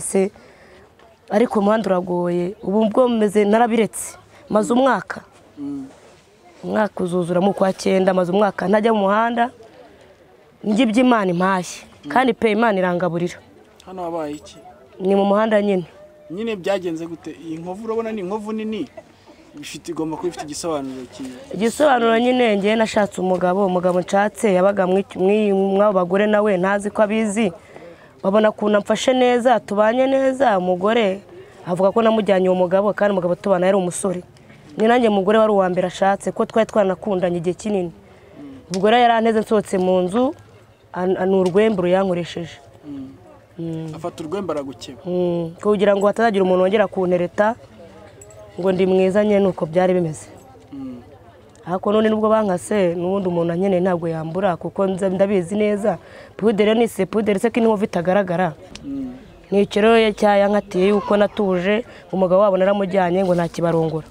se ariko umuhanda uragoye ubu bwo meze narabiretse maze umwaka uzuzura mu kwa 9 maze umwaka ntajya mu muhanda njye by'Imana impashye kandi pe Imana irangaburira. Hano wabaye iki? Ni mu muhanda nyine byagenze gute? Iyi nkovu urabona ni inkovu nini bifite igomba kuba ifite igisobanuro kiye. Igisobanuro nyine ngiye nashatse umugabo nshatse yabaga mw'abo bagore nawe ntazi ko abizi babona kuntu mfashe neza tubanye neza umugore avuga ko namujyanye uwo mugabo kandi umugabo tubana yari umusore ni nanjye umugore wari uwa mbere ashatse ko twari twanakundanye igihe kinini umugore yaranteze nsohotse mu nzu urwemburo yankoresheje afata urwembo aragukeba kugira ngo hatazagira umuntu wongera kuntereta ngo ndi mwizanye nuko byari bimeze hako none nubwo bankase n'ubundi umuntu anyene ntabwo yambura kuko ndabizi neza pudere ni se pudere se kintu vitagaragara ni kiro cyayankatiye yuko natuje umugabo wabo naramujyanye ngo nta kibarongora.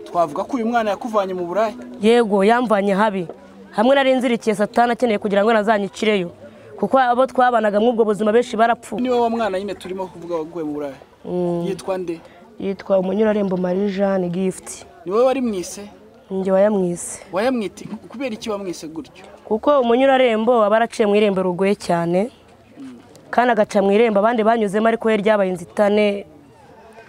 Twavuga ko uyu mwana yakuvanye mu burayi? Yego yamvanye habi hamwe narinzirikiye satana akeneye kugira ngo nazanyikireyo kuko abo twabanaga mw'ubwo buzima benshi barapfu. Niwe wa mwana nyine turimo kuvuga waguye mu burayi yitwa nde? Yitwa Umunyurarembo Marie Jeanne Gift. Niwe wari mwise? Njye wayamwise. Wayamwite kubera iki wamwise gutyo? Kuko Umunyurarembo abaraciye mu irembo rugoye cyane kandi agaca mu irembo abandi banyuzemo ariko ye ryabaye inzitane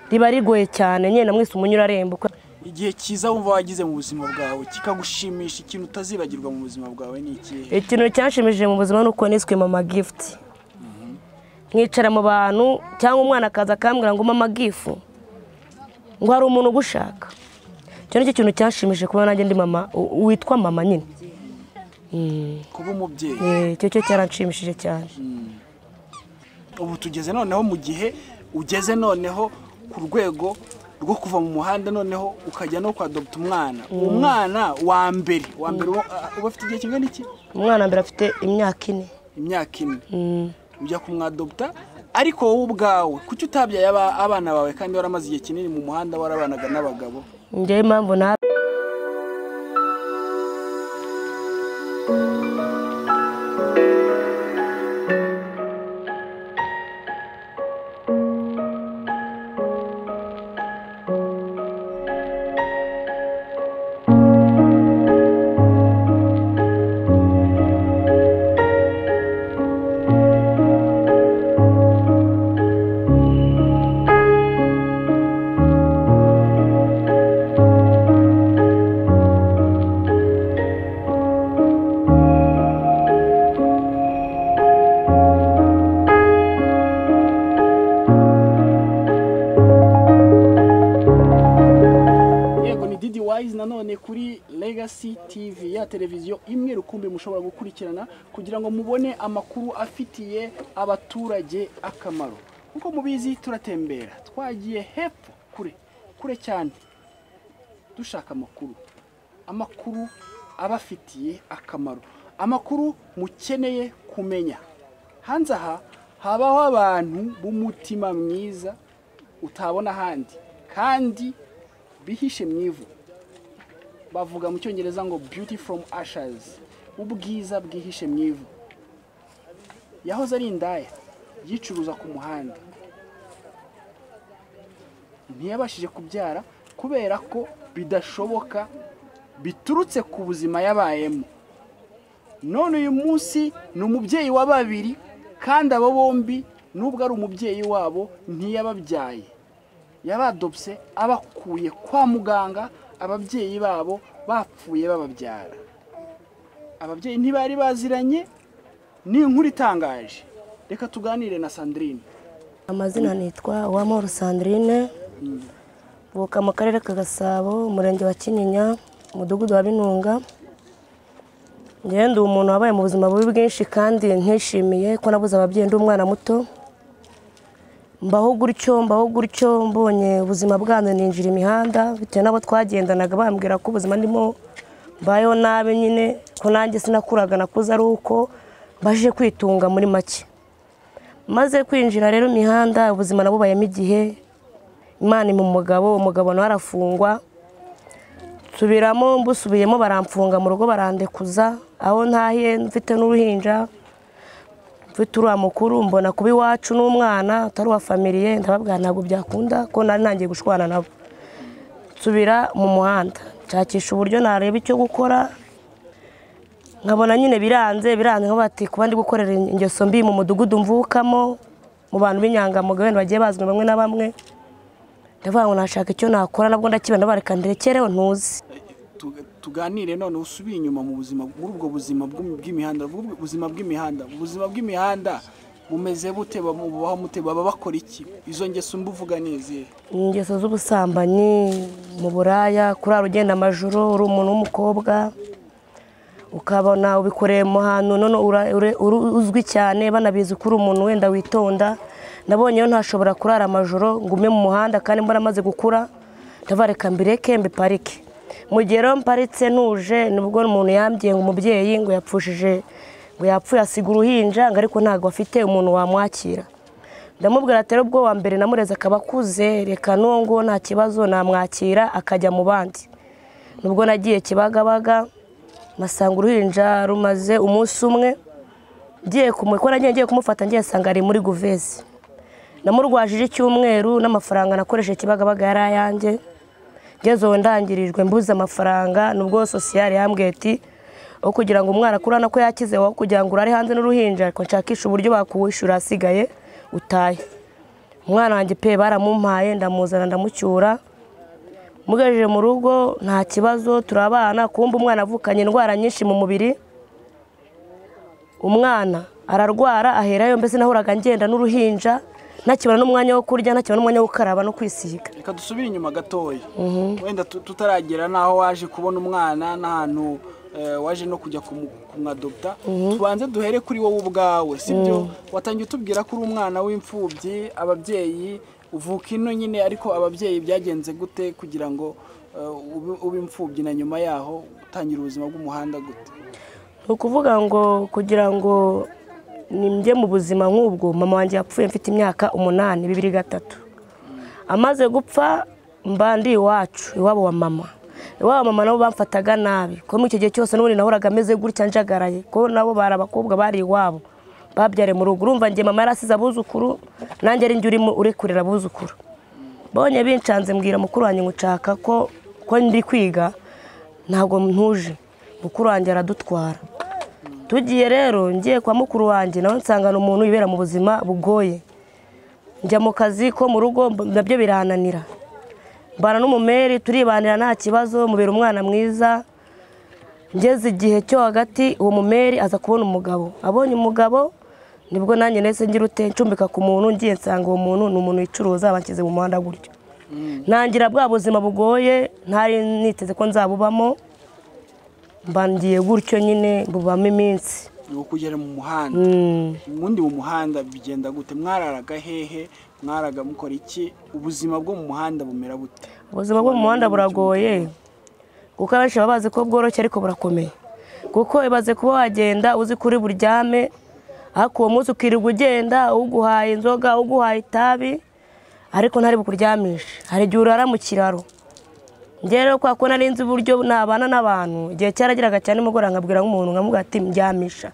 riba rigoye cyane nyene namwise Umunyurarembo. Igihe kiza wumva wagize mu buzima bwawe kikagushimisha ikintu utazibagirwa mu buzima bwawe ni iki? Ikintu cyanshimishije mu buzima nuko niswe Mama Gift. Nkicara mu bantu cyangwa umwana akaza akambwira ngo Mama Gift ngo hari umuntu ugushaka. Cyo kintu cyashimishije kuba nanjye ndi mama witwa mama nyine. Kuba umubyeyi. Cyo cyaranshimishije cyane. Ubu tugeze noneho mu gihe ugeze noneho ku rwego rwo kuva mu muhanda noneho ukajya no kwa adopta umwana. Umwana wa mbere uba afite igihe kingana iki? Umwana mbere afite imyaka 4. Imyaka 4. Ujya kumwadopta ariko wowe ubwawe kuki utabyaye abana bawe kandi waramaze igihe kinini mu muhanda warabanaga n'abagabo? Njye impamvu na nanone kuri Legacy TV ya televiziyo imwe rukumbi mushobora gukurikirana kugira ngo mubone amakuru afitiye abaturage akamaro. Uko mubizi turatembera twagiye hepfo kure cyane dushaka amakuru abafitiye akamaro, amakuru mukeneye kumenya. Hanze aha habaho abantu b'umutima mwiza utabona handi kandi bihishe mwivu. Bavuga mu cyongereza ngo beauty from ashes, ubwiza bwihishe mwivu. Yahoze ari indaya yicuruza ku muhanda, ntiyabashije kubyara kubera ko bidashoboka biturutse ku buzima yabayemo. None uyu munsi ni umubyeyi wa 2 kandi abo bombi nubwo ari umubyeyi wabo ntiyababyaye, yabadopse abakuye kwa muganga. Ababyeyi babo bapfuye bababyara. Ababyeyi ntibari baziranye, ni inkuru itangaje. Reka tuganire na Sandrine. Amazina nitwa Uwamahoro Sandrine, vuka mu karere ka Gasabo, umurenge wa Kinyinya, umudugudu wa Binunga. Ngende umuntu wabaye mu buzima bubi bwinshi kandi nkishimiye ko nabuze ababyeyi ndi umwana muto. Mbaho gutyo mbonye ubuzima bwanjye ninjira imihanda bitewe nabo twagendanaga bambwira ko ubuzima ndimo mbayeho nabi nyine ko nanjye sinakuraga nakuze ari uko baje kwitunga muri make. Maze kwinjira rero imihanda ubuzima nabubayemo igihe Imana mu umugabo nawe arafungwa, subiramo mbusubiyemo baramfunga mu rugo barandekuza aho ntahiye mfite n'uruhinja mfite uriya mukuru mbona kuba iwacu n'umwana utari uwa famiriye ndababwira ntabwo byakunda ko nari nangiye gushwana nabo nsubira mu muhanda nshakisha uburyo nareba icyo gukora nkabona nyine biranze nko bati kuba ndi gukorera ingeso mbi mu mudugudu mvukamo mu bantu b'inyangamugayo wenda bagiye bazwi bamwe na bamwe ndavuga ngo nashaka icyo nakora nabwo ndakibona bareka nderekereho ntuzi tuganire none usubiye inyuma mu buzima muri ubwo buzima bw'imihanda ubuzima bw'imihanda bumeze bute bamubaho mute baba bakora iki izo ngeso mbuvuga neze ingeso z'ubusambanyi mu buraya kurara ugenda amajoro uri umuntu w'umukobwa ukabona ubikoreye mu hantu none uzwi cyane banabizi kuri umuntu wenda witonda nabonyeyo ntashobora kurara amajoro ngume mu muhanda kandi mbona amaze gukura ndavareka mbireke mbiparike mu gihe rero mparitse ntuje nibwo umuntu yambwiye ngo umubyeyi ngo yapfushije ngo yapfuye asiga uruhinja ngo ariko ntabwo afite umuntu wamwakira ndamubwira ati rero ubwo wa mbere namureze akaba akuze reka n'uwo nta kibazo namwakira akajya mu bandi nubwo nagiye Kibagabaga masanga uruhinja rumaze umunsi umwe ngiye kumufata ngiye sanga ari muri Guvezi namurwajije icyumweru n'amafaranga nakoresheje Kibagabaga yari ayanjye ngezeho ndangirijwe mbuze amafaranga nubwo sosiyali yambwiye ati aho kugira ngo umwana akurana ko yakize wowe kugira ngo urare hanze n'uruhinja ariko nshakisha uburyo bakuwishyura asigaye utaye umwana wanjye pe baramumpaye ndamuzana ndamucyura mugejeje mu rugo nta kibazo turabana kumba umwana avukanye indwara nyinshi mu mubiri umwana ararwara aherayo mbese nahoraga ngenda n'uruhinja ntakibona n'umwanya wo kurya ntakibona n'umwanya wo gukaraba no kwisiga reka dusubire inyuma gatoya wenda tutaragera naho waje kubona umwana n'ahantu waje no kujya kumwadopta tubanze duhere kuri wowe ubwawe sibyo watangiye utubwira ko uri umwana w'imfubyi ababyeyi uvuka ino nyine ariko ababyeyi byagenze gute kugira ngo ube imfubyi na nyuma yaho utangira ubuzima bw'umuhanda gute ukuvuga ngo kugira ngo nimjye mu buzima nk'ubwo mama wanjye yapfuye mfite imyaka 8 2003 amaze gupfa mbandi iwabo wa mama nabo bamfataga nabi ko mu icyo gihe cyose n'ubundi nahoraga ameze gutya njagaraye ko nabo bari abakobwa bari iwabo babyare mu rugo urumva ngiye mama yarasize abuzukuru nanjye ari njye uri kurera abuzukuru bonye bincanze mbwira mukuru wanjye ngucaka ko ndi kwiga ntago ntuje mukuru wanjye aradutwara tugiye rero ngiye kwa mukuru wanjye nawe nsangana umuntu ibera mu buzima bugoye njya mu kazi ko mu rugo nabyo birananira mbana n'umumeri turibanira nta kibazo mubera umwana mwiza ngeze igihe cyo hagati uwo mumeri aza kubona umugabo abonye umugabo nibwo nanjye nese ngira ute ncumbika ku muntu ngiye nsanga uwo muntu ni umuntu wicuruza abankize mu muhanda gutyo nangira bwa buzima bugoye ntari niteze ko nzabubamo mbangiye gutyo nyine bubamo iminsi ngo kugera mu muhanda ubundi mu muhanda bigenda gute mwararaga hehe mwaraga mukora iki ubuzima bwo mu muhanda bumera bute ubuzima bwo mu muhanda buragoye kuko abenshi babazi ko bworoshye ariko burakomeye kuko ibaze kuba wagenda uzi kuri buryame ariko uwo munsi ukirirwa ugenda uguhaye inzoga uguhaye itabi ariko ntari bukuryamisha hari igihe urara mu kiraro njye rero kwa ko nari nzi uburyo nabana n'abantu igihe cyaragiraga cyane mugora nkabwira nk'umuntu nkamubwira ati mbyamisha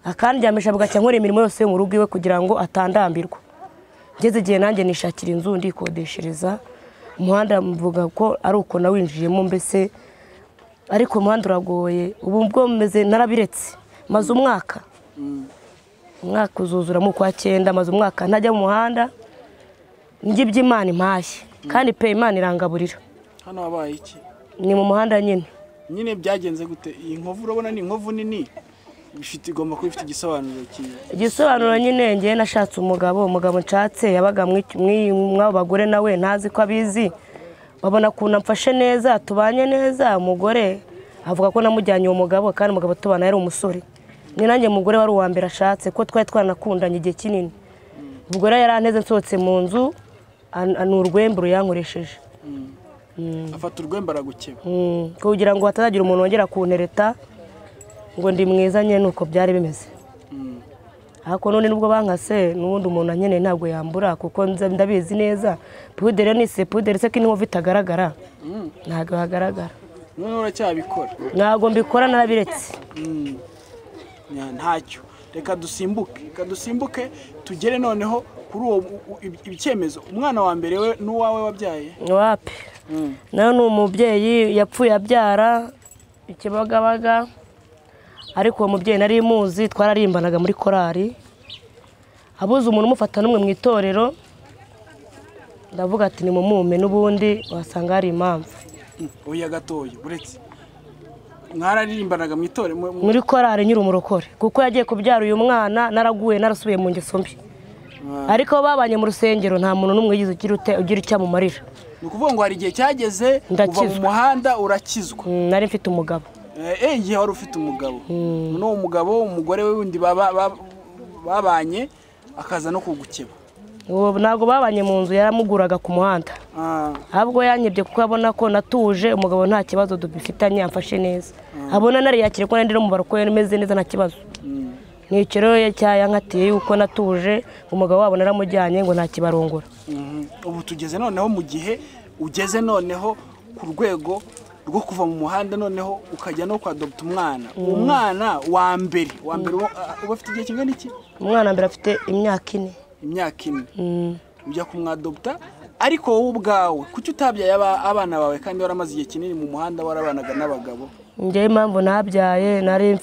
akandyamisha bugacya nkora imirimo yose mu rugo iwe kugira ngo atandambirwa ngeze igihe nanjye nishakira inzu ndikodeshereza umuhanda mvuga ko ari uko nawinjiyemo mbese ariko umuhanda uragoye ubu bwo meze narabiretse maze umwaka uzuzura mu kwa 9 maze umwaka ntajya mu muhanda ngibye Imana impashye kandi pe Imana irangaburira hano wabaye iki ni mu muhanda nyine byagenze gute iyi nkovu urabona ni inkovu nini bifite igomba kuba ifite igisobanuro igisobanuro nyine ngiye nashatse umugabo nshatse yabaga mw'abo bagore nawe ntazi ko abizi babona kuntu amfashe neza tubanye neza umugore avuga ko namujyanye uwo mugabo kandi umugabo tubana yari umusore ni nanjye umugore wari uwa mbere ashatse ko twari twanakundanye igihe kinini ubwo rero yaranteze nsohotse mu nzu n'urwembe ruyankoresheje afata urwembe aragukeba kugira ngo hatazagira umuntu wongera kuntereta ngo ndi mwiza nyine nuko byari bimeze ariko none nubwo bankase n'ubundi umuntu nyine ntabwo yambura kuko ndabizi neza pudere ni se pudere se ko inkovu itagaragara ntabwo hagaragara none uracyabikora ntabwo mbikora narabiretse ntacyo reka dusimbuke tugere noneho kuri uwo icyemezo. Umwana wa mbere we n'uwawe wabyaye wapi nawe ni umubyeyi yapfuye abyara Ikibagabaga, ariko uwo mubyeyi nari muzi, twararimbanaga muri korari. Abuze umuntu umufata n'umwe mu itorero, ndavuga ati ni mumume n'ubundi wasanga hari impamvu. Oya gatoya buretse mwararirimbanaga mu itorero muri korari nyiri umurokore, kuko yagiye kubyara uyu mwana naraguye narasubiye mu ngeso mbi. Ariko babanye mu rusengero nta muntu n'umwe yize ugira icyo amumarira. Ni ukuvuga ngo hari igihe cyageze uva mu muhanda urakizwa. Nari mfite umugabo. Igihe wari ufite umugabo, n'uwo mugabo umugore we wundi babanye akaza no kugukeba. Ntabwo babanye mu nzu, yaramuguraga ku muhanda. Ahubwo yanyebye kuko abona ko natuje, umugabo nta kibazo dufitanye, amfashe neza. Abona nari yakire ko ndi no mu barokore meze neza nta kibazo. Nicero yankatiye yuko natuje, umugabo wabo naramujyanye ngo nta kibarongora. Ubu tugeze noneho mu gihe ugeze noneho ku rwego rwo kuva mu muhanda noneho ukajya no kwa adopta umwana. Umwana wa mbere uba afite igihe kingana iki? Umwana mbere afite imyaka 4. Imyaka 4. Ujya kumwadopta, ariko wowe ubwawe kuki utabyaye abana bawe kandi waramaze igihe kinini mu muhanda warabanaga n'abagabo? Njye impamvu nabyaye nari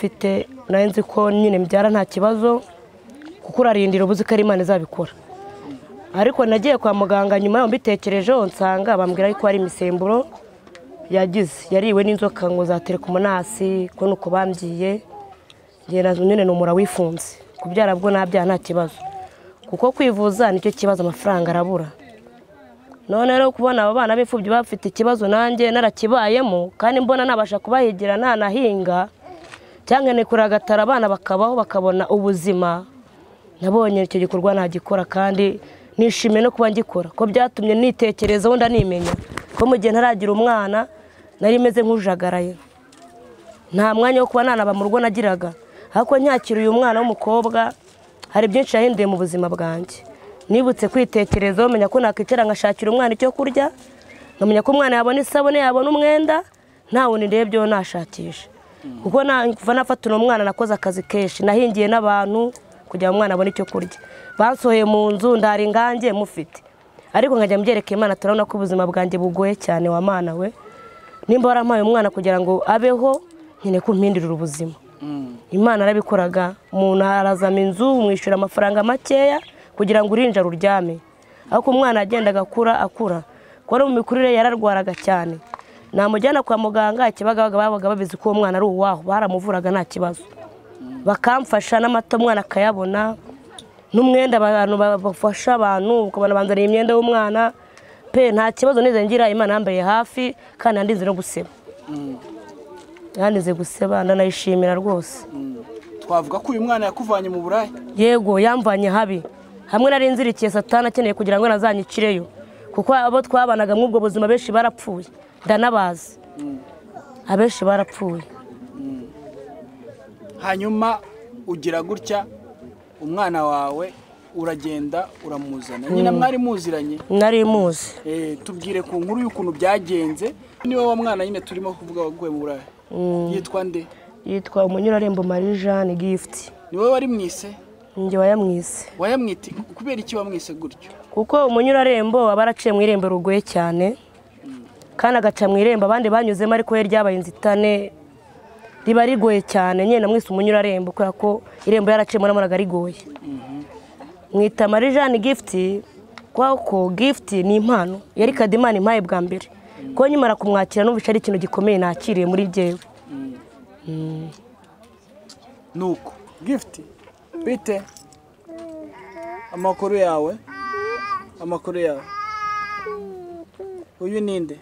nzi ko nyine mbyara nta kibazo, kuko urarindira ubuzi ko ari Imana izabikora. Ariko nagiye kwa muganga nyuma yo mbitekerejeho nsanga bambwira ko ari imisemburo yariwe n'inzoka ngo zatere ku munasi, ko nuko bambyiye. Njye nazo nyine numura wifunze, kubyara bwo nabyaye nta kibazo, kuko kwivuza nicyo kibazo, amafaranga arabura. None rero kubona abo bana b'imfubyi bafite ikibazo nanjye narakibayemo, kandi mbona nabasha kubahigira ntanahinga cyangwa nekuragatara abana bakabaho bakabona ubuzima, nabonye icyo gikorwa nagikora kandi nishimiye no kuba ngikora, ko byatumye nitekereza wenda nimenya ko mu gihe ntaragira umwana nari meze nk'ujagaraye, nta mwanya wo kuba nanaba mu rugo nagiraga. Ariko nyakira uyu mwana w'umukobwa hari byinshi yahinduye mu buzima bwanjye. Nibutse kwitekereza, umenya ko nakwicara ngashakira umwana icyo kurya, nkamenya ko umwana yabona isabune, yabona umwenda, nta wundi ndebye nashakisha. Kuko kuva nafata uno mwana nakoze akazi kenshi, nahingiye n'abantu kugira umwana abone icyo kurya. Bansohoye mu nzu ndari ingange mufite, ariko nkajya mbyereka Imana, turabona ko ubuzima bwanjye bugoye cyane wa Mana we. Nimba warampaye umwana kugira ngo abeho, nyine kumpindurira ubuzima. Imana arabikoraga, umuntu arazama inzu umwishyura amafaranga makeya kugira ngo urinja ruryame. Ariko umwana agendaga akura, ko mu mikurire yararwaraga cyane. Namujyana kwa muganga, Ikibagabaga babaga babizi ko umwana ari uwaho, baramuvuraga nta kibazo, bakamfasha n'amata umwana akayabona, n'umwenda abantu bafasha abantu ukabona banzaniye imyenda y'umwana pe, nta kibazo neze ngira. Imana yambaye hafi kandi andinze no guseba, yandize guseba, ndanayishimira rwose. Twavuga ko uyu mwana yakuvanye mu burayi? Yego, yamvanye habi, hamwe nari nzirikiye Satani akeneye kugira ngo nazanyicireyo, kuko abo twabanaga mu ubwo buzima benshi barapfuye, ndanabazi abenshi barapfuye. Hanyuma ugira gutya umwana wawe uragenda uramuzana. Nyina mwari muziranye? Nari muzi. Tubwire ku nkuru y'ukuntu byagenze. Niwe wa mwana nyine turimo kuvuga waguye mu burayi. Yitwa nde? Yitwa Umunyurarembo Marie Jeanne Gift. Niwe wari mwise? Njye wayamwise. Wayamwite kubera iki wamwise gutyo? Kuko Umunyurarembo abaraciye mu irembo rugoye cyane, kandi agaca mu irembo abandi banyuzemo, ariko we ryabaye inzitane riba rigoye cyane. Nyine namwise Umunyurarembo kubera ko irembo yaraciyemo namoraga rigoye. Mwita Marie Jeanne Gift kuko Gift ni impano yari Kadimana impaye bwa mbere, ko nyimara kumwakira numvisha ari ikintu gikomeye nakiriye muri jewe. Nuko Gift bite amakuru yawe? Uyu ninde?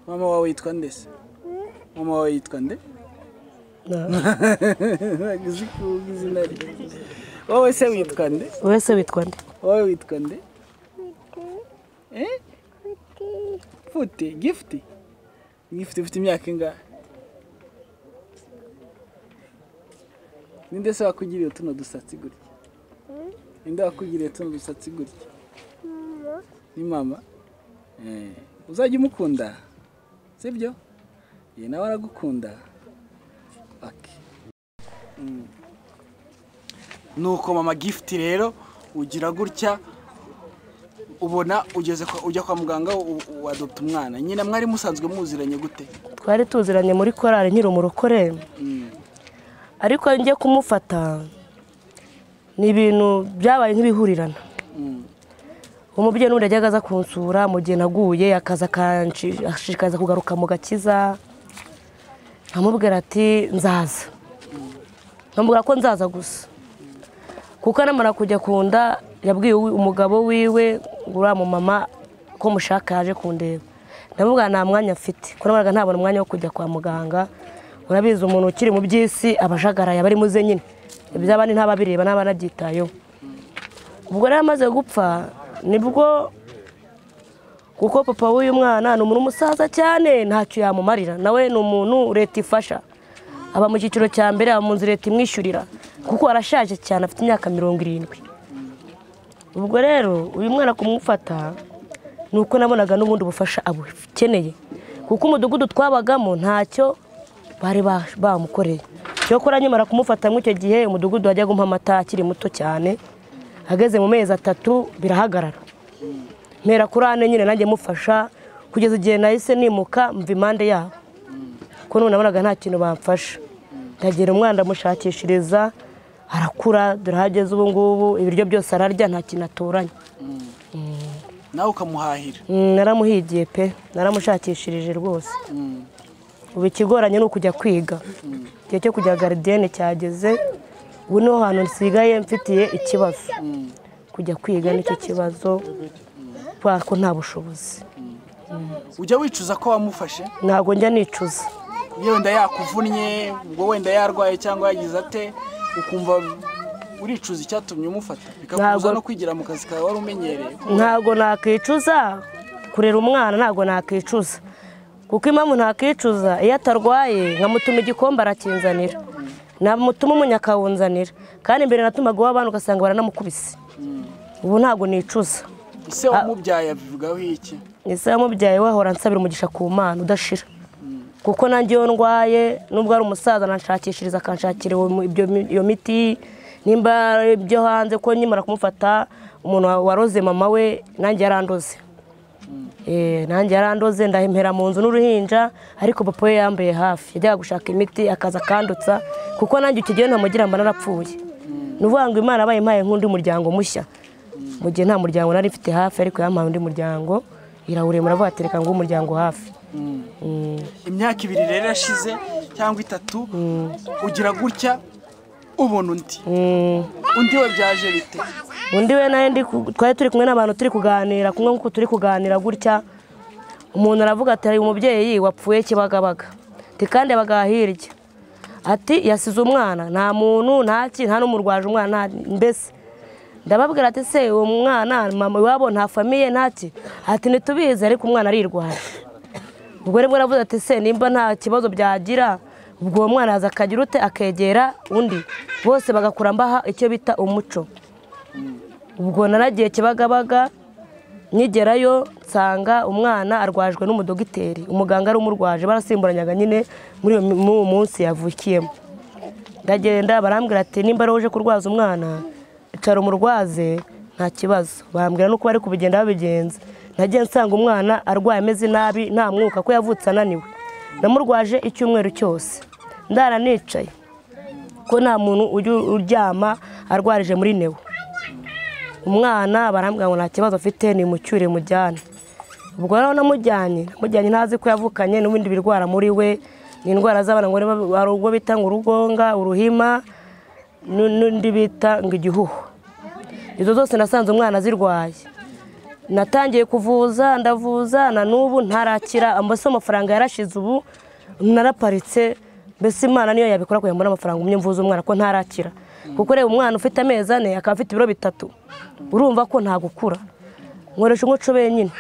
Mama wawe yitwa nde? Mama wawe yitwa nde? Izina rye. Wowe se witwa nde? Wowe witwa nde? Futi, Gift ufite imyaka ingahe? Ninde se wakugiriye tuno dusatsi gutya? Ninde wakugiriye tuno dusatsi gutya? Ni mama? Uzajya umukunda? Sibyo? Nawe aragukunda? Okay. nuko mama Gift rero ugira gutya ubona ujya kwa muganga wadopta umwana nyine mwari musanzwe muziranye gute? Twari tuziranye muri korali nkiri umurokore, ariko njye kumufata ni ibintu byabaye nk'ibihurirana. Umubyeyi n'undi yajyaga aza kunsura mu gihe naguye, akaza ashishikariza kugaruka mu gakiza, nkamubwira ati nzaza, nkamubwira ko nzaza gusa, kuko anamara kujya kunda yabwiye umugabo wiwe ngo uriya mumama ko mushaka yaje kundeba. Ndamubwira nta mwanya mfite, ko nabonaga ntabona umwanya wo kujya kwa muganga. Urabizi umuntu ukiri mu by'isi abajagaraye bari muze nyine, iby'abandi ntababireba n'abanabyitayeho. Ubwo rero amaze gupfa nibwo, kuko papa w'uyu mwana ni umuntu umusaza cyane ntacyo yamumarira, nawe ni umuntu leta ifasha, aba mu cyiciro cya mbere, aba mu nzu leta imwishyurira, kuko arashaje cyane afite imyaka 70. Ubwo rero uyu mwana kumufata nuko nabonaga n'ubundi bufasha abukeneye, kuko umudugudu twabagamo ntacyo bari bamukoreye. Cyo kora nyuma kumufata mu icyo gihe umudugudu wajyaga umpa amata akiri muto cyane, ageze mu mezi 3 birahagarara. Mpera kurane nyine nanjye mufasha kugeza igihe nahise nimuka mva impande yabo, ko none nabonaga nta kintu bamfasha. Ndagira umwana ndamushakishiriza, arakura, durahageze ubu ngubu ibiryo byose ararya, nta kintu aturanye. Nawe ukamuhahira? Naramuhigiye pe, naramushakishirije rwose. Ubu ikigoranye ni ukujya kwiga, igihe cyo kujya gardienne cyageze. Ubu niho hantu nsigaye mfitiye ikibazo, kujya kwiga nicyo kibazo, ko nta bushobozi. Ujya wicuza ko wamufashe? Ntago njya nicuza. Wenda yakuvunnye, ubwo wenda yarwaye cyangwa yagize ate, ukumva uricuza icyatumye umufata, bikakubuza no kwigira mu kazi kawe wari umenyereye? Ntago nakicuza kurera umwana, ntago nakicuza, kuko impamvu ntakicuza, iyo atarwaye nkamutuma igikombe arakinzanira, namutuma umunyakawunzanira, kandi mbere natumaga w'abantu ugasanga baranamukubise. Ubu ntago nicuza. Ise wamubyaye abivugaho iki? Ise wamubyaye wahora nsabira umugisha ku Mana udashira, kuko nanjye iyo ndwaye nubwo ari umusaza nanshakishiriza akanshakira iyo miti, nimba ibyo hanze, ko nyimara kumufata umuntu waroze mama we nanjye yarandoze. Nanjye yarandoze, ndahempera mu nzu n'uruhinja, ariko papa we yambaye hafi, yajyaga gushaka imiti akaza akandutsa, kuko nanjye icyo gihe ntamugira mba narapfuye. Nuvuga ngo Imana abaye impaye nk'undi muryango mushya, mu gihe nta muryango nari mfite hafi, ariko yampaye undi muryango, irawure muravuga ati reka ngo umuryango hafi. Imyaka 2 rero irashize cyangwa 3, ugira gutya ubona undi we byaje bite? Undi we naye twari turi kumwe n'abantu turi kuganira, kumwe nkuko turi kuganira gutya, umuntu aravuga ati ari umubyeyi wapfuye Kibagabaga, kandi yabaga hirya, ati yasize umwana, nta muntu nta n'umurwaje umwana mbese. Ndababwira ati se uwo mwana mama wabo nta famiye ntaki, ati nitubize ariko umwana arirwaye. Ubwo rero aravuze ati se nimba nta kibazo byagira, ubwo uwo mwana aza akagira ute akegera undi, bose bagakura mbaha icyo bita umuco. Ubwo naragiye Kibagabaga, nyigerayo nsanga umwana arwajwe n'umudogiteri, umuganga ari umurwaje, barasimburanyaga nyine muri uwo munsi yavukiyemo. Ndagenda barambwira ati nimba ari uje kurwaza umwana, icara umurwaze nta kibazo. Barambwira nuko bari kubigenda babigenza. Nagiye nsanga umwana arwaye ameze nabi, nta mwuka, ko yavutse ananiwe. Namurwaje icyumweru cyose, ndara nicaye, ko nta muntu uryama arwarije muri newo. Umwana barambwira ngo nta kibazo afite, ni mucyure mujyane. Ubwo rero namujyanye ntazi ko yavukanye n'ibindi birwara muri we, ni indwara z'abana, ngo ari ubwo bita ngo urugonga, uruhima, n'undi bita ngo igihuhu. Izo zose nasanze umwana zirwaye. Natangiye kuvuza, ndavuza, na n'ubu ntarakira, ambase amafaranga yarashize, ubu naraparitse. Mbese Imana niyo yabikora kugira ngo mbone amafaranga umwe mvuza umwana, ko ntarakira. Kuko reba umwana ufite amezi 4 akaba afite ibiro 3, urumva ko nta gukura. Nkoresha umuco benyine.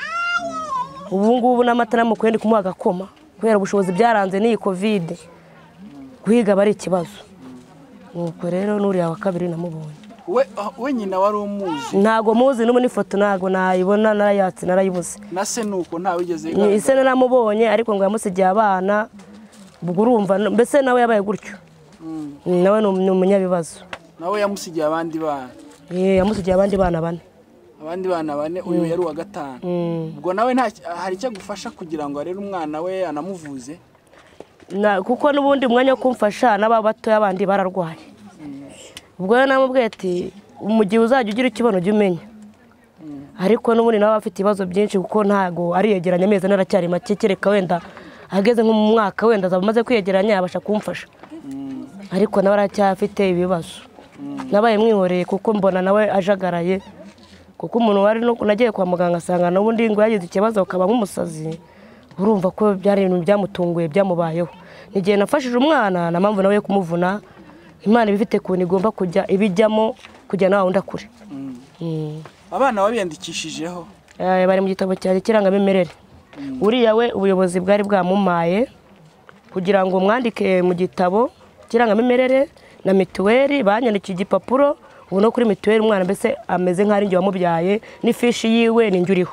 Ubu ngubu n'amata namukuye ndi kumuha agakoma, kubera ubushobozi byaranze n'iyi covid, guhiga bari ikibazo. Nuko rero n'uriya wa kabiri namubonye. We nyina wari umuzi? Ntago muzi, n'ubu n'ifoto ntago nayibona, narayatse narayibuze. Na se nuko nta wigeze ni ise naramubonye, ariko ngo yamusigiye abana. Ubwo urumva mbese nawe yabaye gutyo, nawe ni umunyabibazo. nawe yamusigiye abandi bana. Yamusigiye abandi bana 4. Abandi bana 4, uyu yari uwa 5. Ubwo nawe hari icyo gufasha kugira ngo arere umwana we anamuvuze? Kuko n'ubundi umwanya wo kumfasha n'aba bato y'abandi bararwaye. Ubwo namubwiye ati mu gihe uzajya ugira ikibono jya umenya. Ariko n'ubundi nawe afite ibibazo byinshi kuko ntago ari yegeranya amezi naracyari make kereka wenda ageze nko mu mwaka wenda azamaze kwiyegeranya yabasha kumfasha. Ariko nawe aracyafite ibibazo. Nabaye mwihoreye kuko mbona nawe ajagaraye. Kuko umuntu wari no nagiye kwa muganga asanga n'ubundi ngo yagize ikibazo akaba nk'umusazi. Urumva ko byari ibintu byamutunguye byamubayeho. Nigiye nafashije umwana na mpamvu nawe kumuvuna. Imana ibifite kuntu igomba kujya ibijyamo kujya nawe ndakure. Abana babiyandikishijeho bari mu gitabo cyari kirangamimerere. Uriya we ubuyobozi bwari bwamumaye kugira ngo mwandike mu gitabo kirangamimerere na mituweli banyandikiye igipapuro. Ubu no kuri mituweli umwana mbese ameze nk'ari ngiye wamubyaye n'ifishi yiwe ni njuriho.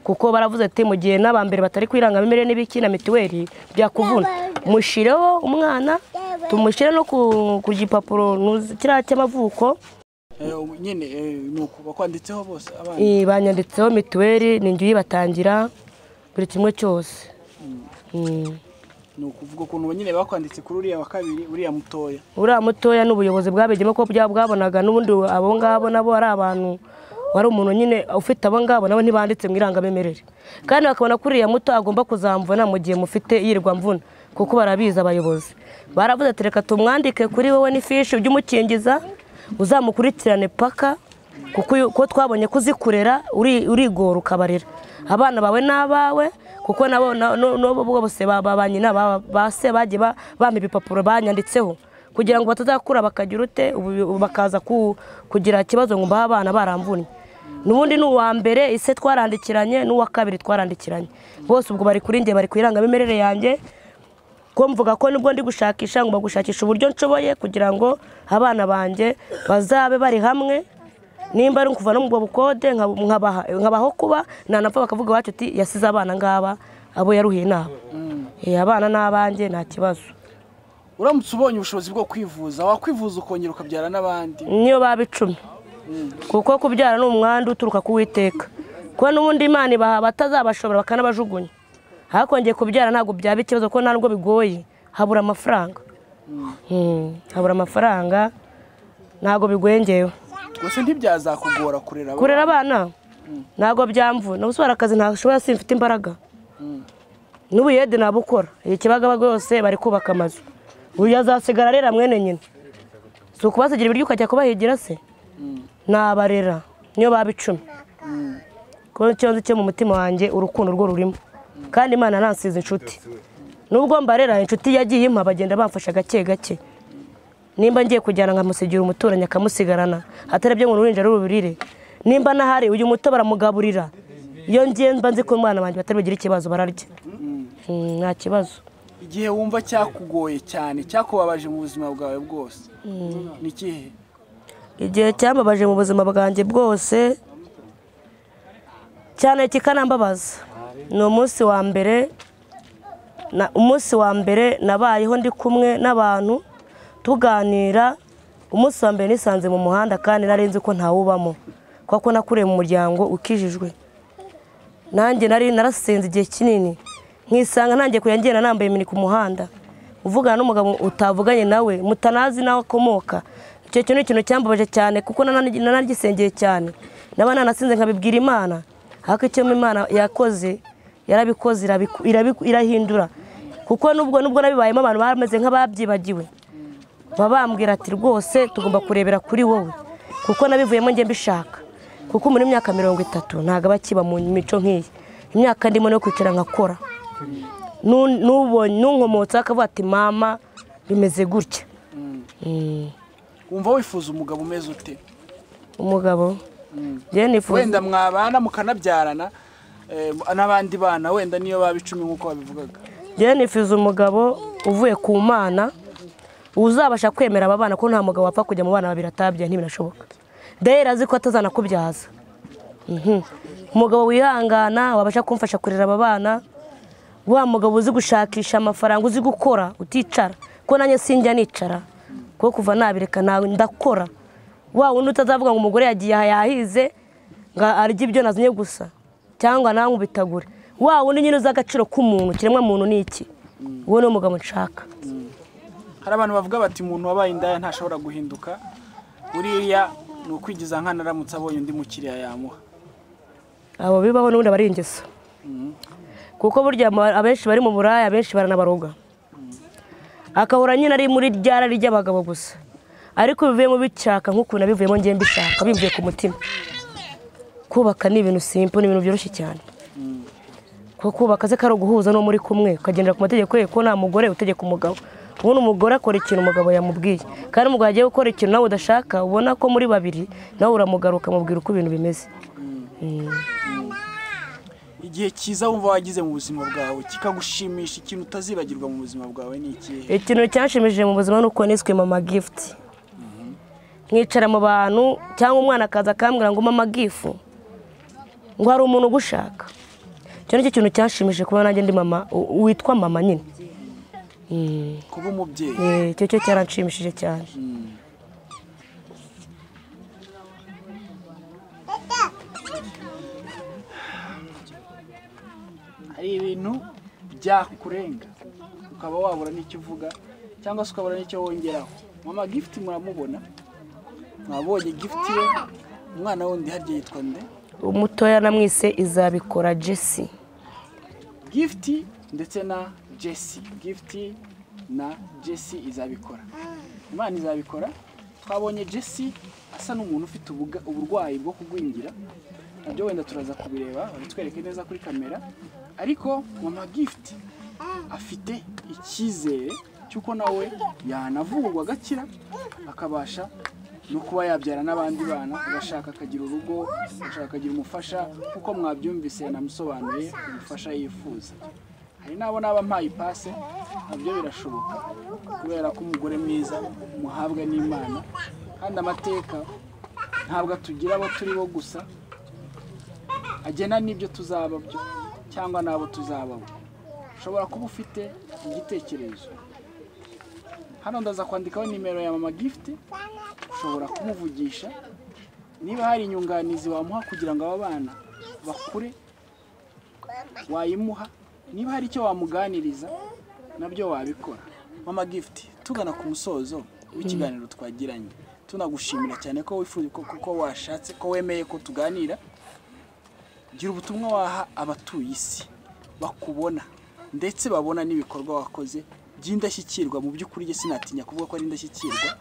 Kuko baravuze ati mu gihe n'abambere batari kwirangamimerere n'ibiki na mituweli byakuvuna mushireho umwana tumushire no ku gipapuro kiriya cy'amavuko. Nyine nuko bakwanditseho bose abana banyanditseho mituweli ni ngiye batangira buri kimwe cyose. Nuko uvuga ukuntu nyine bakwanditse kuri uriya wa kabiri uriya mutoya n'ubuyobozi bwabegemo ko bwabonaga n'ubundi abo ngabo nabo ari abantu wari umuntu nyine ufite abo ngabo nabo ntibanditse mu irangamimerere kandi bakabona kuri uriya muto agomba kuzamvuna mu gihe mufite yirirwa mvuna kuko barabiza abayobozi baravuze ati reka tumwandike kuri wowe n'ifishi by'umukingiza uzamukurikirane paka kuko twabonye kuzikurera urigora ukabarera abana bawe n'abawe kuko nabo bose babanyina base bagiye bampa ibipapuro banyanditseho kugira ngo batazakura bakagira ute bakaza kugira ikibazo ngo mbaha abana baramvunye. Nubundi n'uwa mbere ise twarandikiranye n'uwa kabiri twarandikiranye bose ubwo bari kuri nge bari kwirangamimerere yanjye ko mvuga ko nibwo ndi gushakisha ngo bagushakisha uburyo nshoboye kugira ngo abana banje bazabe bari hamwe nimba ari kuva no mu bukode nkabaho kuba nanapfa bakavuga wacu ati yasize abana ngaba abo yaruhiye nabo. Abana n'abanje nta kibazo. Uramutse ubonye ubushobozi bwo kwivuza wakwivuza ukongera ukabyara n'abandi niyo baba 10 kuko kubyara ni umwanda uturuka ku Uwiteka ko n'ubundi Imana ibaha batazabashobora bakanabajugunya hakongeye kubyara ntabwo byaba ikibazo ko ntabwo bigoye habura amafaranga. Habura amafaranga ntabwo bigwengeyeho gusa ntibyazakugora kurera abana ntabwo byamvuna ubusubara akazi ntashobora simfite imbaraga n'ubuyede nabukora ikibaga rwose bari kubaka amazu uyu azasigara arera mwene nyina si ukubasigira ibiryo ukajya kubahigira se nabarera niyo baba 10 ko ikibazo cyo mu mutima wanjye urukundo rwo rurimo kandi Imana nansize inshuti nubwo mbarera inshuti yagiye impa bagenda bamfasha gake gake nimba ngiye kujyana nkamusigira umuturanye akamusigarana atarebye ngo uruhinja rurubirire nimba nahari uyu muto baramugaburira iyo ngiye mba nzi ko umwana wanjye batari bagira ikibazo bararya nta kibazo. Igihe wumva cyakugoye cyane cyakubabaje mu buzima bwawe bwose ni kihe? Igihe cyambabaje mu buzima bwanjye bwose cyane kikanambabaza ni umunsi wa mbere nabayeho ndi kumwe n'abantu tuganira. Umunsi wa mbere nisanze mu muhanda kandi narinzi ko ntawubamo kuko nakuriye mu muryango ukijijwe nanjye narasenze igihe kinini nkisanga nanjye kuyangena nambaye mini ku muhanda uvugana n'umugabo utavuganye nawe mutanazi nawe akomoka. Icyo kintu ikintu cyambabaje cyane kuko nanagisengeye cyane naba nanasinze nkabibwira Imana hako icyo Imana yakoze yarabikoze irahindura kuko nubwo nabibayemo abantu bameze nk'ababyibagiwe babambwira ati rwose tugomba kurebera kuri wowe kuko nabivuyemo nge mbishaka kuko muri myaka 30 ntago bakiba mu mico nk'iyi imyaka ndimo no kwicara nkakora nunkomotsa akavuga ati mama bimeze gutya. Wumva wifuza umugabo umeze ute? Umugabo nifuza wenda mwabana mukanabyarana n'abandi bana wenda niyo baba 10 nkuko babivugaga. Nifuza umugabo uvuye ku Mana uzabasha kwemera aba bana ko nta mugabo wapfa kujya mu bana babiri atabye ntibinashoboka. Dahera azi ko atazanakubyaza. Umugabo wihangana wabasha kumfasha kurera aba bana wa mugabo uzi gushakisha amafaranga uzi gukora uticara ko nanjye sinjya nicara kuko kuva nabireka nawe ndakora wa wundi utazavuga ngo umugore yagiye yahize ngo arya ibyo nazanye gusa cyangwa nawe ubitagure wa wundi nyine uzi agaciro k'umuntu kiremwa muntu ni iki uwo ni umugabo nshaka. Hari abantu bavuga bati umuntu wabaye indaya ntashobora guhinduka, uriya ni ukwigiza nkana aramutse abonye undi mukiriya yamuha. Abo bibaho n'ubundi bari ingeso kuko burya abenshi bari mu buraya abenshi baranabaroga akahora nyine ari muri ryara ry'abagabo gusa ariko bivuye mu bicaka nk'ukuntu bivuyemo ngiye mbishaka bivuye ku mutima. Kubaka ni ibintu simple, ni ibintu byoroshye cyane kuko kubaka se karo guhuza no muri kumwe ukagendera ku mategeko ye ko nta mugore utegeka umugabo. Ubona umugore akora ikintu umugabo yamubwiye kandi umugabo agiye gukora ikintu nawe udashaka ubona ko muri babiri nawe uramugaruka mubwira uko ibintu bimeze. Igihe cyiza wumva wagize mu buzima bwawe kikagushimisha ikintu utazibagirwa mu buzima bwawe ni iki? Ikintu cyanshimishije mu buzima nuko niswe Mama Gift. Nkicara mu bantu cyangwa umwana akaza akambwira ngo Mama Gift ngo hari umuntu ugushaka. Cyo nicyo kintu cyanshimishije kuba nanjye ndi mama witwa mama nyine. Kuba umubyeyi. Cyo cyaranshimishije cyane. Hari ibintu byakurenga ukaba wabura n'icyo uvuga cyangwa se ukabura n'icyo wongeraho. Mama Gift muramubona, mwabonye Gift we, umwana wundi harya yitwa nde? Umutoya namwise Izabikora Jessie. Gift ndetse na Jessie. Gift na Jessie Izabikora. Imana izabikora. Twabonye Jessie asa n'umuntu ufite uburwayi bwo kugwingira. Nabyo wenda turaza kubireba, bitwereke neza kuri kamera. Ariko Mama Gift afite icyizere cyuko nawe yanavurwa agakira akabasha no kuba yabyara n'abandi bana, agashaka akagira urugo, agashaka akagira umufasha kuko mwabyumvise namusobanuye umufasha yifuza. Hari nabo mpaye ipase nabyo birashoboka kubera ko umugore mwiza muhabwa n'Imana kandi amateka ntabwo tugira abo turi bo gusa, agena n'ibyo tuzaba byo cyangwa nabo tuzababo. Ushobora kuba ufite igitekerezo, hano ndaza kwandikaho nimero ya Mama Gift, ushobora kumuvugisha niba hari inyunganizi wamuha kugira ngo aba bana bakure wayimuha, niba hari icyo wamuganiriza nabyo wabikora. Mama Gift, tugana ku musozo w'ikiganiro twagiranye, tunagushimira cyane ko wifuza ko washatse ko wemeye ko tuganira. Gira ubutumwa waha abatuye isi bakubona ndetse babona n'ibikorwa wakoze by'indashyikirwa. Mu by'ukuri je sinatinya kuvuga ko ari indashyikirwa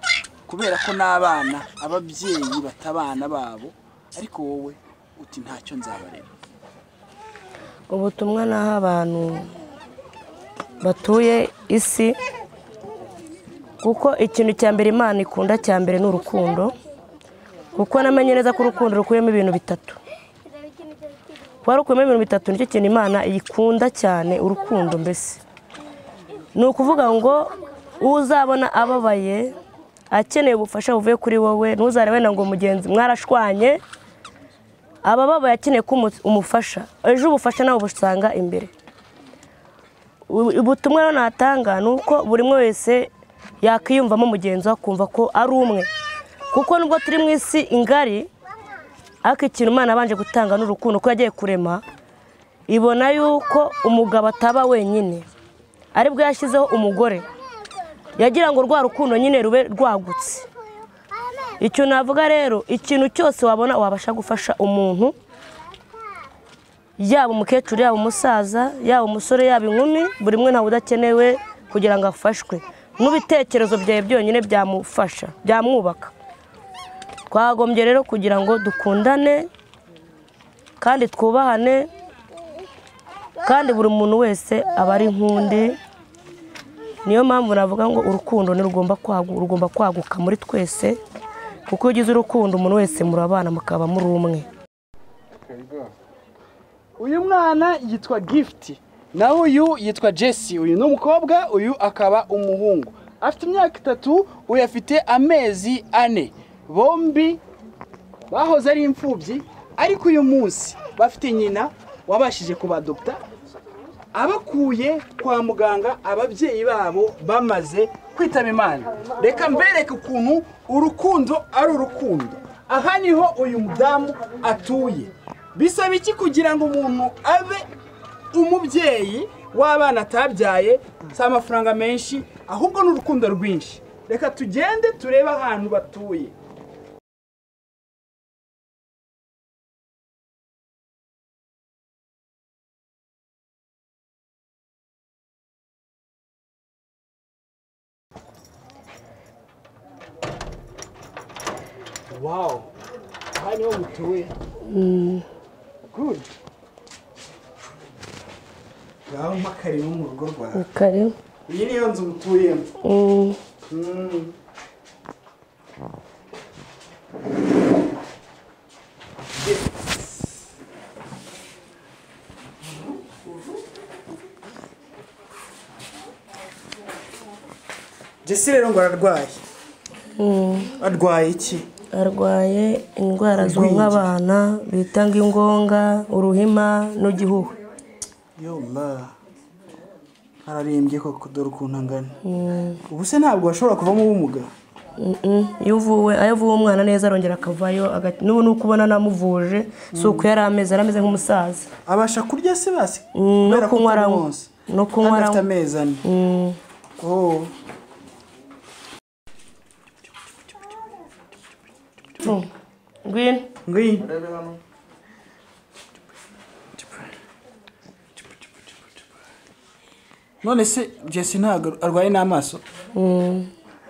kubera ko n'abana ababyeyi batabana babo, ariko wowe uti ntacyo nzabarera. Ubutumwa naha abantu batuye isi kuko ikintu cya mbere Imana ikunda cya mbere ni urukundo, kuko namenye neza ko urukundo rukuyemo ibintu bitatu. Kwa rukuyemo ibintu bitatu nicyo kintu Imana ikunda cyane, urukundo. Mbese ni ukuvuga ngo uzabona ababaye akeneye ubufasha buvuye kuri wowe, ntuzarebe na ngo mugenzi mwarashwanye, abababaye akeneye ko umufasha, ejo ubufasha nawe busanga imbere. Ubutumwa rero natanga nuko buri mwe wese yakiyumvamo mugenzi we akumva ko ari umwe, kuko nubwo turi mu isi ingari ariko ikintu Imana abanje gutanga n'urukundo ko yagiye kurema, ibona yuko umugabo ataba wenyine, aribwo yashyizeho umugore, yagira ngo rwa rukundo nyine rube rwagutse. Icyo navuga rero, ikintu cyose wabona wabasha gufasha umuntu, yaba umukecuru, yaba umusaza, yaba umusore, yaba inkumi, buri mwe ntawe udakenewe kugira ngo afashwe. N'ibitekerezo byawe byonyine byamufasha, byamwubaka. Twagombye rero kugira ngo dukundane kandi twubahane, kandi buri muntu wese aba ari nkundi. Niyo mpamvu navuga ngo urukundo rugomba kwaguka muri twese, kuko ugize urukundo umuntu wese murabana mukaba muri umwe. Uyu mwana yitwa Gift, naho uyu yitwa Jessie. Uyu ni umukobwa, uyu akaba umuhungu. Afite imyaka 3, uyu afite amezi 4. Bombi bahoze ari imfubyi, ariko uyu munsi bafite nyina wabashije kubadopta, abakuye kwa muganga ababyeyi babo bamaze kwitaba Imana. Reka mbereke ukuntu urukundo ari urukundo. Aha niho uyu mudamu atuye. Bisaba iki kugira ngo umuntu abe umubyeyi w'abana atabyaye? Si amafaranga menshi, ahubwo n'urukundo rwinshi. Reka tugende turebe ahantu batuye. Wow, aha niho mutuye. Good. Ngaho mpakarimu mu rugo rwawe. Karibu. Iyi niyo nzu mutuyemo. Jesse rero ngo ararwaye. Arwaye iki? Arwaye indwara zonka abana bita ingonga, uruhima n'igihugu. Yola. Ararembye koko dore ukuntu angana. Ubu se ntabwo ashobora kuvamo ubumuga? Iyo uvuwe umwana neza arongera akavayo, n'ubu nuko ubona namuvuje si uko yari ameze nk'umusaza. Abasha kurya se basi? No kunywa afite amezi 4. Oh. Ngwino. None se Jesse ntabwo arwaye n'amaso?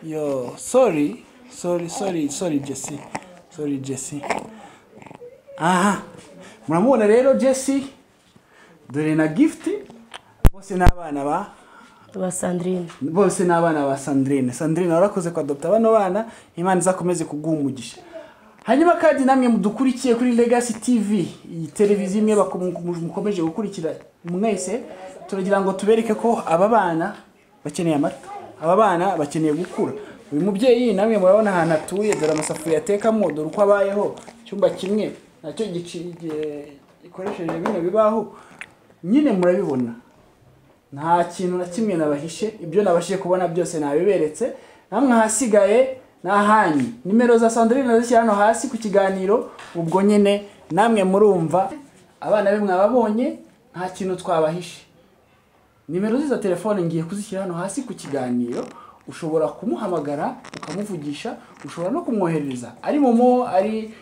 Yo, sorry Jesse. Sorry Jesse. Aha. Muramubona rero Jesse. Dore na gift. Bose n'abana ba Sandrine. Bose n'abana ba Sandrine. Sandrine warakoze kwa Dr. bano bana, Imana izakomeze kuguha umugisha. Hanyuma kandi namwe mudukurikiye kuri Legacy TV, iyi televiziyo imwe mukomeje gukurikira mwese, turagira ngo tubereke ko aba bana bakeneye amata. Aba bana bakeneye gukura. Uyu mubyeyi namwe murabona ahantu atuye, dore amasafuriya atekamo, dore uko abayeho, cyumba kimwe nacyo gikoresheje bino bibaho. Nyine murabibona. Nta kintu na kimwe nabahishe, ibyo nabashije kubona byose nabiberetse. Namwe hasigaye nahanyi. Nimero za Sandrine nazishyira hano hasi ku kiganiro, ubwo nyine namwe murumva abana be mwababonye, nta kintu twabahishe. Nimero za telefone ngiye kuzishyira hano hasi ku kiganiro, ushobora kumuhamagara ukamuvugisha, ushobora no kumwohereza ari Momo, ari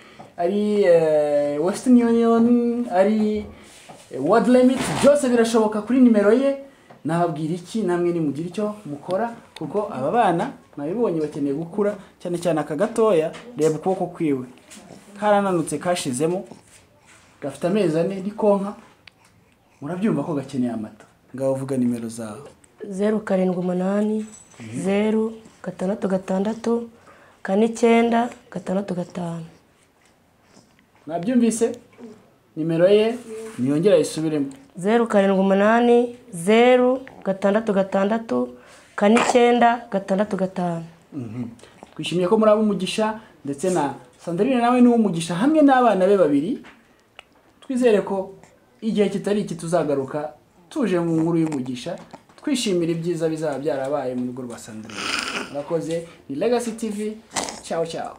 Western Union, ari World Limit, byose birashoboka kuri nimero ye. Nababwira iki namwe ni mugira icyo mukora, kuko aba bana nabibonye bakeneye gukura, cyane cyane aka gatoya. Reba ukuboko kwiwe karananutse, kashizemo, gafite amezi 4 nikonka. Murabyumva ko gakeneye amata. Ngaho vuga nimero zawe. 078 066 4965. Nabyumvise? Nimero ye niyongera isubiremo. 078 066 4965. Twishimiye ko muri abo umugisha, ndetse na Sandrine nawe ni umugisha hamwe n'abana be babiri. Twizere ko igihe kitari iki tuzagaruka tuje mu nkuru y'umugisha, twishimira ibyiza bizaba byarabaye mu rugo rwa Sandrine. Murakoze. Ni Legacy TV. Ciao ciao.